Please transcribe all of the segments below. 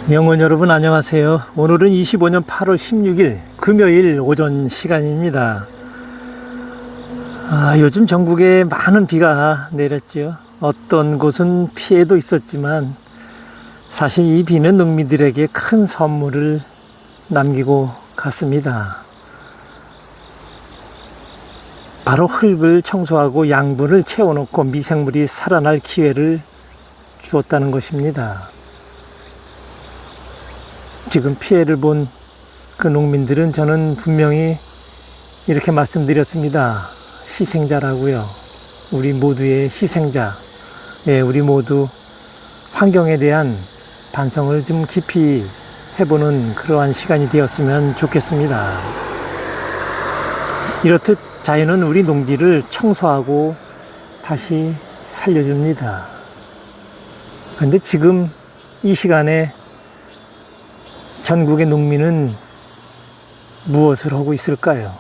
명원 여러분 안녕하세요. 오늘은 25년 8월 16일 금요일 오전 시간입니다. 요즘 전국에 많은 비가 내렸죠. 어떤 곳은 피해도 있었지만 사실 이 비는 농민들에게 큰 선물을 남기고 갔습니다. 바로 흙을 청소하고 양분을 채워놓고 미생물이 살아날 기회를 주었다는 것입니다. 지금 피해를 본 그 농민들은 저는 분명히 이렇게 말씀드렸습니다. 희생자라고요. 우리 모두의 희생자. 우리 모두 환경에 대한 반성을 좀 깊이 해보는 그러한 시간이 되었으면 좋겠습니다. 이렇듯 자연은 우리 농지를 청소하고 다시 살려줍니다. 그런데 지금 이 시간에 전국의 농민은 무엇을 하고 있을까요?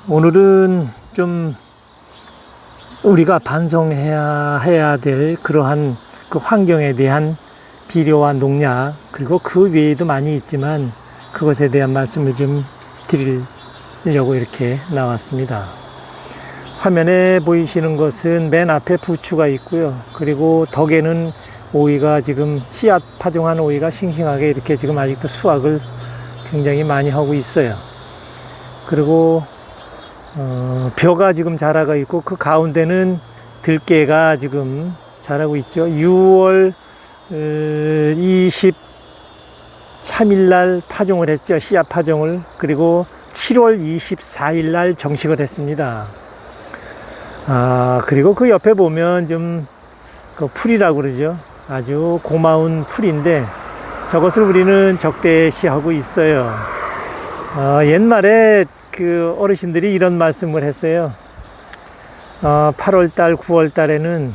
오늘은 좀 우리가 반성해야 될 그러한 그 환경에 대한 비료와 농약, 그리고 그 외에도 많이 있지만 그것에 대한 말씀을 좀 드리려고 이렇게 나왔습니다. 화면에 보이시는 것은 맨 앞에 부추가 있고요. 그리고 덕에는 오이가 지금 씨앗 파종한 오이가 싱싱하게 이렇게 지금 아직도 수확을 굉장히 많이 하고 있어요. 그리고 벼가 지금 자라고 있고 그 가운데는 들깨가 지금 자라고 있죠. 6월 23일 날 파종을 했죠. 씨앗 파종을. 그리고 7월 24일 날 정식을 했습니다. 그리고 그 옆에 보면 좀 그 풀이라고 그러죠. 아주 고마운 풀인데 저것을 우리는 적대시하고 있어요. 옛말에 그 어르신들이 이런 말씀을 했어요. 8월달, 9월달에는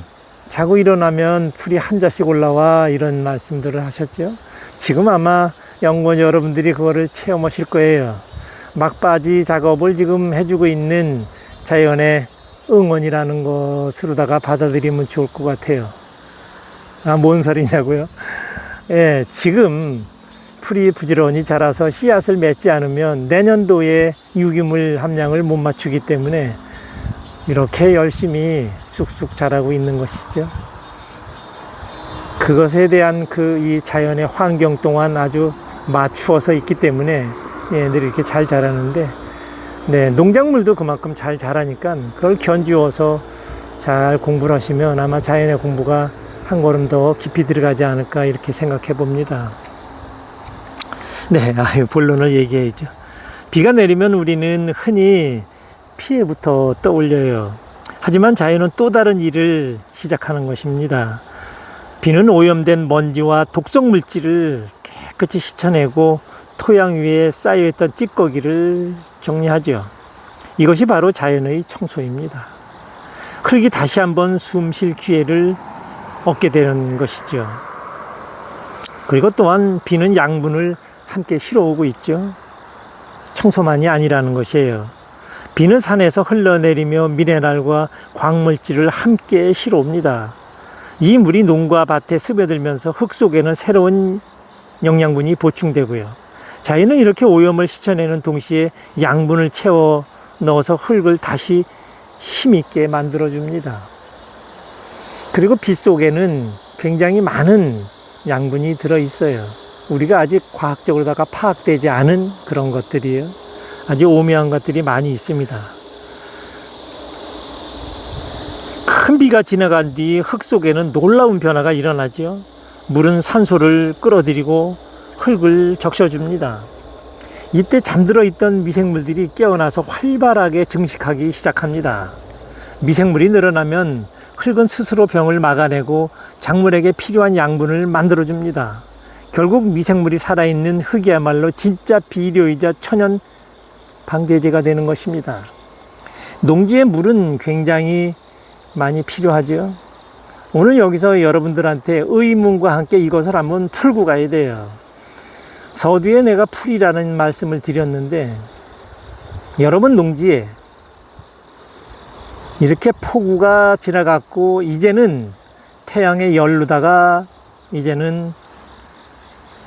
자고 일어나면 풀이 한 자씩 올라와, 이런 말씀들을 하셨죠. 지금 아마 연구원 여러분들이 그거를 체험하실 거예요. 막바지 작업을 지금 해주고 있는 자연의 응원이라는 것으로다가 받아들이면 좋을 것 같아요. 뭔 소리냐고요? 지금 풀이 부지런히 자라서 씨앗을 맺지 않으면 내년도에 유기물 함량을 못 맞추기 때문에 이렇게 열심히 쑥쑥 자라고 있는 것이죠. 그것에 대한 이 자연의 환경 동안 아주 맞추어서 있기 때문에 늘 이렇게 잘 자라는데, 농작물도 그만큼 잘 자라니까 그걸 견주어서 잘 공부를 하시면 아마 자연의 공부가 한 걸음 더 깊이 들어가지 않을까 이렇게 생각해 봅니다. 본론을 얘기해야죠. 비가 내리면 우리는 흔히 피해부터 떠올려요. 하지만 자연은 또 다른 일을 시작하는 것입니다. 비는 오염된 먼지와 독성 물질을 깨끗이 씻어내고 토양 위에 쌓여있던 찌꺼기를 정리하죠. 이것이 바로 자연의 청소입니다. 흙이 다시 한번 숨 쉴 기회를 얻게 되는 것이죠. 그리고 또한 비는 양분을 함께 실어오고 있죠. 청소만이 아니라는 것이에요. 비는 산에서 흘러내리며 미네랄과 광물질을 함께 실어옵니다. 이 물이 농과 밭에 스며들면서 흙 속에는 새로운 영양분이 보충되고요. 자연은 이렇게 오염을 씻어내는 동시에 양분을 채워 넣어서 흙을 다시 힘있게 만들어줍니다. 그리고 빛 속에는 굉장히 많은 양분이 들어있어요. 우리가 아직 과학적으로다가 파악되지 않은 그런 것들이에요. 아주 오묘한 것들이 많이 있습니다. 큰 비가 지나간 뒤 흙 속에는 놀라운 변화가 일어나죠. 물은 산소를 끌어들이고 흙을 적셔줍니다. 이때 잠들어 있던 미생물들이 깨어나서 활발하게 증식하기 시작합니다. 미생물이 늘어나면 흙은 스스로 병을 막아내고 작물에게 필요한 양분을 만들어줍니다. 결국 미생물이 살아있는 흙이야말로 진짜 비료이자 천연 방제제가 되는 것입니다. 농지의 물은 굉장히 많이 필요하죠. 오늘 여기서 여러분들한테 의문과 함께 이것을 한번 풀고 가야 돼요. 서두에 내가 풀이라는 말씀을 드렸는데 여러분 농지에 이렇게 폭우가 지나갔고 이제는 태양의 열로다가 이제는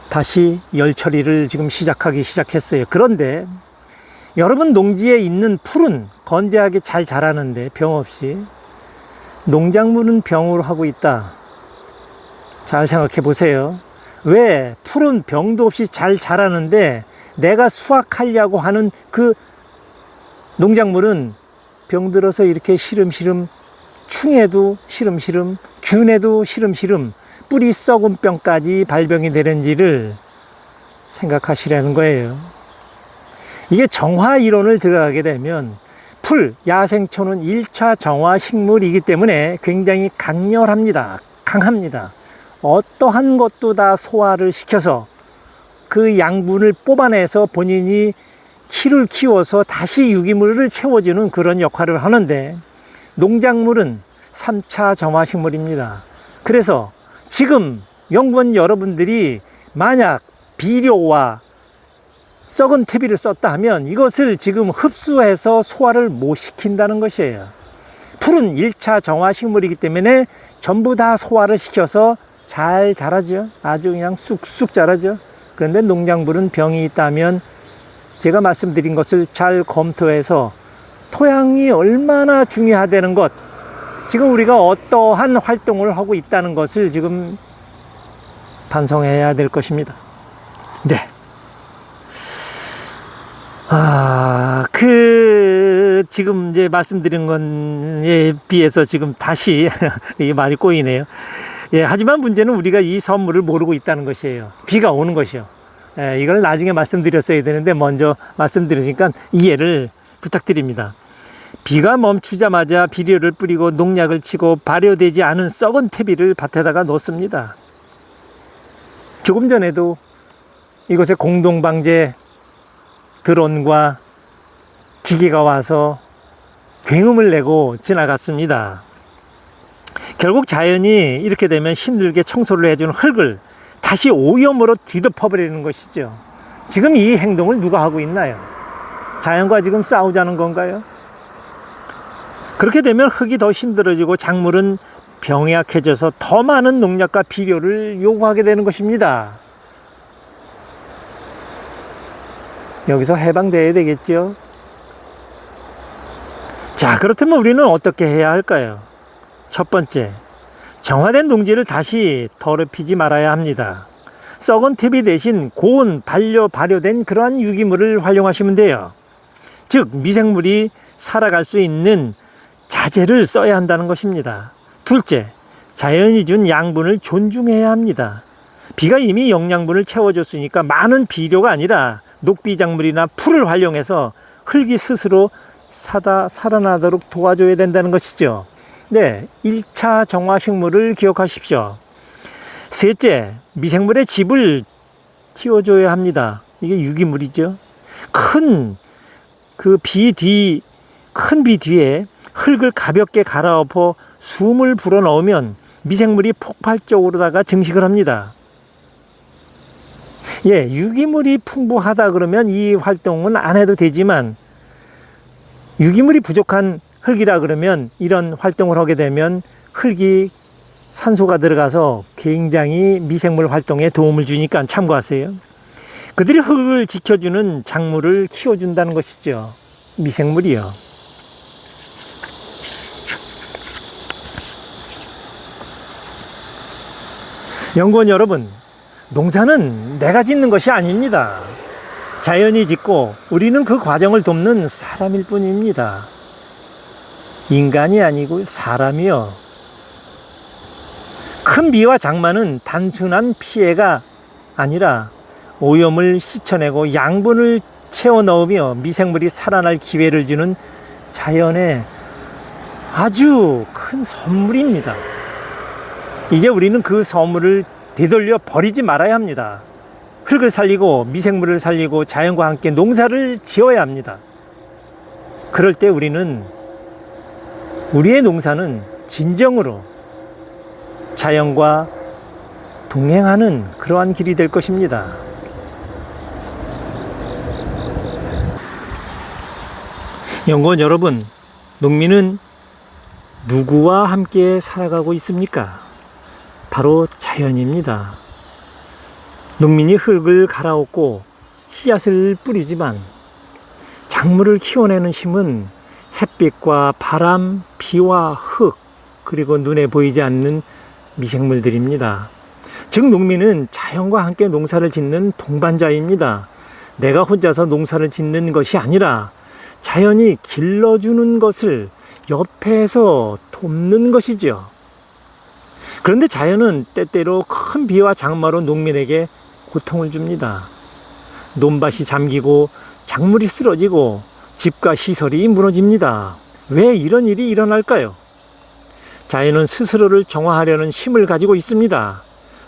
다시 열 처리를 지금 시작하기 시작했어요. 그런데 여러분, 농지에 있는 풀은 건재하게 잘 자라는데 병 없이 농작물은 병으로 하고 있다. 잘 생각해 보세요. 왜 풀은 병도 없이 잘 자라는데 내가 수확하려고 하는 그 농작물은 병들어서 이렇게 시름시름, 충에도 시름시름, 균에도 시름시름, 뿌리 썩은 병까지 발병이 되는지를 생각하시라는 거예요. 이게 정화 이론을 들어가게 되면 풀, 야생초는 1차 정화 식물이기 때문에 굉장히 강렬합니다. 강합니다. 어떠한 것도 다 소화를 시켜서 그 양분을 뽑아내서 본인이 키를 키워서 다시 유기물을 채워주는 그런 역할을 하는데, 농작물은 3차 정화 식물입니다. 그래서 지금 연구원 여러분들이 만약 비료와 썩은 퇴비를 썼다 하면 이것을 지금 흡수해서 소화를 못 시킨다는 것이에요. 풀은 1차 정화 식물이기 때문에 전부 다 소화를 시켜서 잘 자라죠. 아주 그냥 쑥쑥 자라죠. 그런데 농작물은 병이 있다면 제가 말씀드린 것을 잘 검토해서 토양이 얼마나 중요하다는 것, 지금 우리가 어떠한 활동을 하고 있다는 것을 지금 반성해야 될 것입니다. 네. 지금 이제 말씀드린 것에 비해서 지금 다시 이 말이 꼬이네요. 예, 하지만 문제는 우리가 이 선물을 모르고 있다는 것이에요. 비가 오는 것이요. 예, 이걸 나중에 말씀드렸어야 되는데 먼저 말씀드리니까 이해를 부탁드립니다. 비가 멈추자마자 비료를 뿌리고 농약을 치고 발효되지 않은 썩은 퇴비를 밭에다가 놓습니다. 조금 전에도 이곳에 공동방제 드론과 기계가 와서 굉음을 내고 지나갔습니다. 결국 자연이 이렇게 되면 힘들게 청소를 해준 흙을 다시 오염으로 뒤덮어버리는 것이죠. 지금 이 행동을 누가 하고 있나요? 자연과 지금 싸우자는 건가요? 그렇게 되면 흙이 더 힘들어지고 작물은 병약해져서 더 많은 농약과 비료를 요구하게 되는 것입니다. 여기서 해방돼야 되겠죠. 자, 그렇다면 우리는 어떻게 해야 할까요? 첫 번째, 정화된 농지를 다시 더럽히지 말아야 합니다. 썩은 퇴비 대신 고온 발효된 그러한 유기물을 활용하시면 돼요. 즉 미생물이 살아갈 수 있는 자재를 써야 한다는 것입니다. 둘째, 자연이 준 양분을 존중해야 합니다. 비가 이미 영양분을 채워줬으니까 많은 비료가 아니라 녹비작물이나 풀을 활용해서 흙이 스스로 살아나도록 도와줘야 된다는 것이죠. 네, 1차 정화식물을 기억하십시오. 셋째, 미생물의 집을 틔워줘야 합니다. 이게 유기물이죠. 큰 비 뒤에 흙을 가볍게 갈아엎어 숨을 불어넣으면 미생물이 폭발적으로다가 증식을 합니다. 예, 유기물이 풍부하다 그러면 이 활동은 안 해도 되지만 유기물이 부족한 흙이라 그러면 이런 활동을 하게 되면 흙이 산소가 들어가서 굉장히 미생물 활동에 도움을 주니까 참고하세요. 그들이 흙을 지켜주는 작물을 키워준다는 것이죠. 미생물이요. 연구원 여러분, 농사는 내가 짓는 것이 아닙니다. 자연이 짓고 우리는 그 과정을 돕는 사람일 뿐입니다. 인간이 아니고 사람이요. 큰 비와 장마는 단순한 피해가 아니라 오염을 씻어내고 양분을 채워 넣으며 미생물이 살아날 기회를 주는 자연의 아주 큰 선물입니다. 이제 우리는 그 선물을 되돌려 버리지 말아야 합니다. 흙을 살리고 미생물을 살리고 자연과 함께 농사를 지어야 합니다. 그럴 때 우리의 농사는 진정으로 자연과 동행하는 그러한 길이 될 것입니다. 연구원 여러분, 농민은 누구와 함께 살아가고 있습니까? 바로 자연입니다. 농민이 흙을 갈아엎고 씨앗을 뿌리지만 작물을 키워내는 힘은 햇빛과 바람, 비와 흙, 그리고 눈에 보이지 않는 미생물들입니다. 즉 농민은 자연과 함께 농사를 짓는 동반자입니다. 내가 혼자서 농사를 짓는 것이 아니라 자연이 길러주는 것을 옆에서 돕는 것이죠. 그런데 자연은 때때로 큰 비와 장마로 농민에게 고통을 줍니다. 논밭이 잠기고 작물이 쓰러지고 집과 시설이 무너집니다. 왜 이런 일이 일어날까요? 자연은 스스로를 정화하려는 힘을 가지고 있습니다.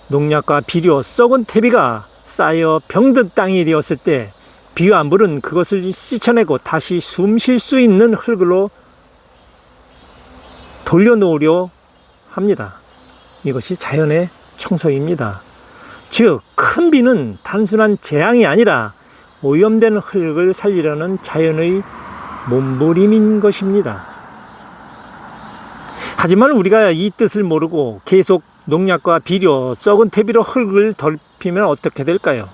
농약과 비료, 썩은 퇴비가 쌓여 병든 땅이 되었을 때 비와 물은 그것을 씻어내고 다시 숨 쉴 수 있는 흙으로 돌려놓으려 합니다. 이것이 자연의 청소입니다. 즉, 큰 비는 단순한 재앙이 아니라 오염된 흙을 살리려는 자연의 몸부림인 것입니다. 하지만 우리가 이 뜻을 모르고 계속 농약과 비료, 썩은 퇴비로 흙을 덮이면 어떻게 될까요?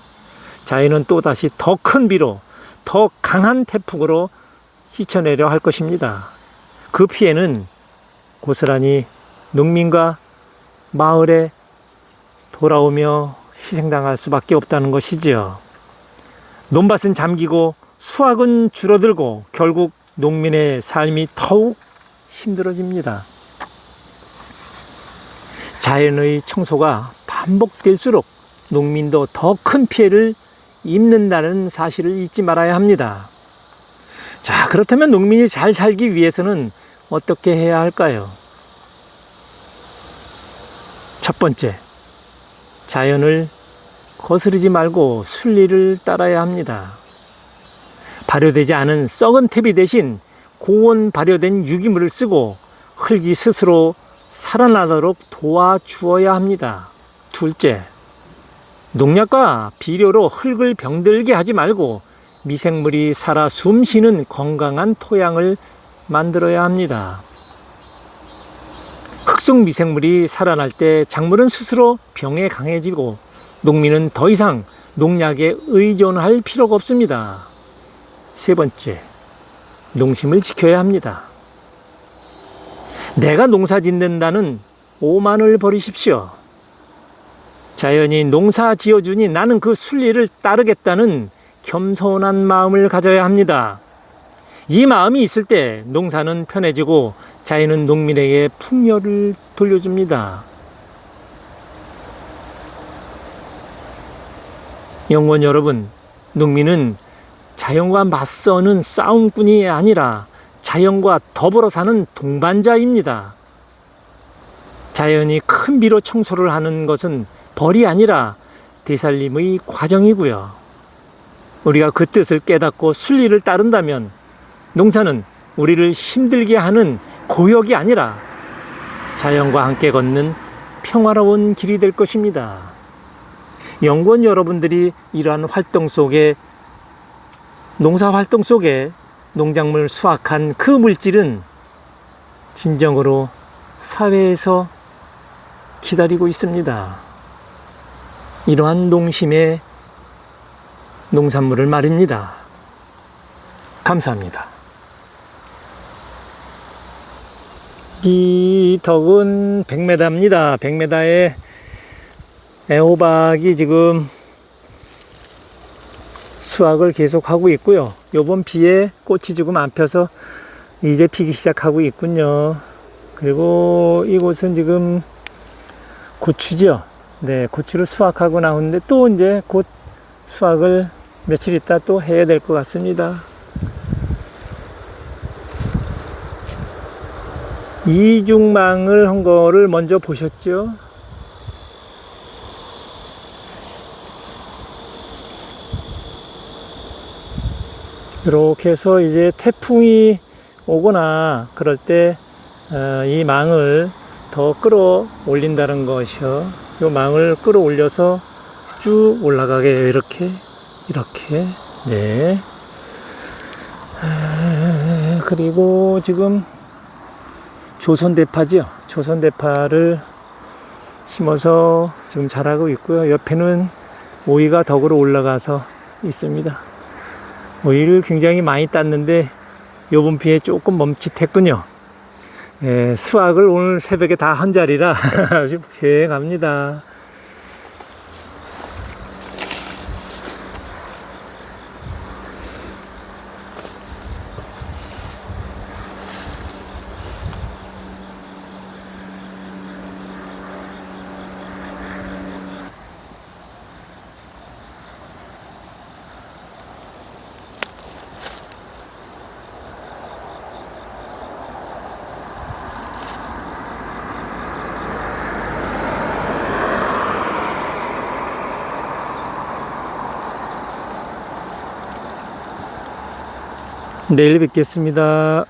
자연은 또다시 더 큰 비로, 더 강한 태풍으로 씻어내려 할 것입니다. 그 피해는 고스란히 농민과 마을에 돌아오며 희생당할 수밖에 없다는 것이지요. 논밭은 잠기고 수확은 줄어들고 결국 농민의 삶이 더욱 힘들어집니다. 자연의 청소가 반복될수록 농민도 더 큰 피해를 입는다는 사실을 잊지 말아야 합니다. 자, 그렇다면 농민이 잘 살기 위해서는 어떻게 해야 할까요? 첫 번째, 자연을 거스르지 말고 순리를 따라야 합니다. 발효되지 않은 썩은 퇴비 대신 고온 발효된 유기물을 쓰고 흙이 스스로 살아나도록 도와주어야 합니다. 둘째, 농약과 비료로 흙을 병들게 하지 말고 미생물이 살아 숨쉬는 건강한 토양을 만들어야 합니다. 흙속 미생물이 살아날 때 작물은 스스로 병에 강해지고 농민은 더 이상 농약에 의존할 필요가 없습니다. 세 번째, 농심을 지켜야 합니다. 내가 농사 짓는다는 오만을 버리십시오. 자연이 농사 지어주니 나는 그 순리를 따르겠다는 겸손한 마음을 가져야 합니다. 이 마음이 있을 때 농사는 편해지고 자연은 농민에게 풍요를 돌려줍니다. 영원 여러분, 농민은 자연과 맞서는 싸움꾼이 아니라 자연과 더불어 사는 동반자입니다. 자연이 큰 비로 청소를 하는 것은 벌이 아니라 되살림의 과정이고요. 우리가 그 뜻을 깨닫고 순리를 따른다면 농사는 우리를 힘들게 하는 고역이 아니라 자연과 함께 걷는 평화로운 길이 될 것입니다. 연구원 여러분들이 이러한 활동 속에, 농사 활동 속에 농작물 수확한 그 물질은 진정으로 사회에서 기다리고 있습니다. 이러한 농심의 농산물을 말입니다. 감사합니다. 이 덕은 100m입니다. 100m에 애호박이 지금 수확을 계속하고 있고요. 요번 비에 꽃이 조금 안 펴서 이제 피기 시작하고 있군요. 그리고 이곳은 지금 고추죠. 네, 고추를 수확하고 나오는데 또 이제 곧 수확을 며칠 있다 또 해야 될 것 같습니다. 이중망을 한 거를 먼저 보셨죠? 이렇게 해서 이제 태풍이 오거나 그럴 때 이 망을 더 끌어올린다는 것이요. 이 망을 끌어올려서 쭉 올라가게 해요. 이렇게 네. 그리고 지금 조선대파죠. 조선대파를 심어서 지금 자라고 있고요. 옆에는 오이가 덕으로 올라가서 있습니다. 오이를 굉장히 많이 땄는데 요번 비에 조금 멈칫했군요. 예, 수확을 오늘 새벽에 다 한 자리라 아주 쾌행합니다. 내일 뵙겠습니다.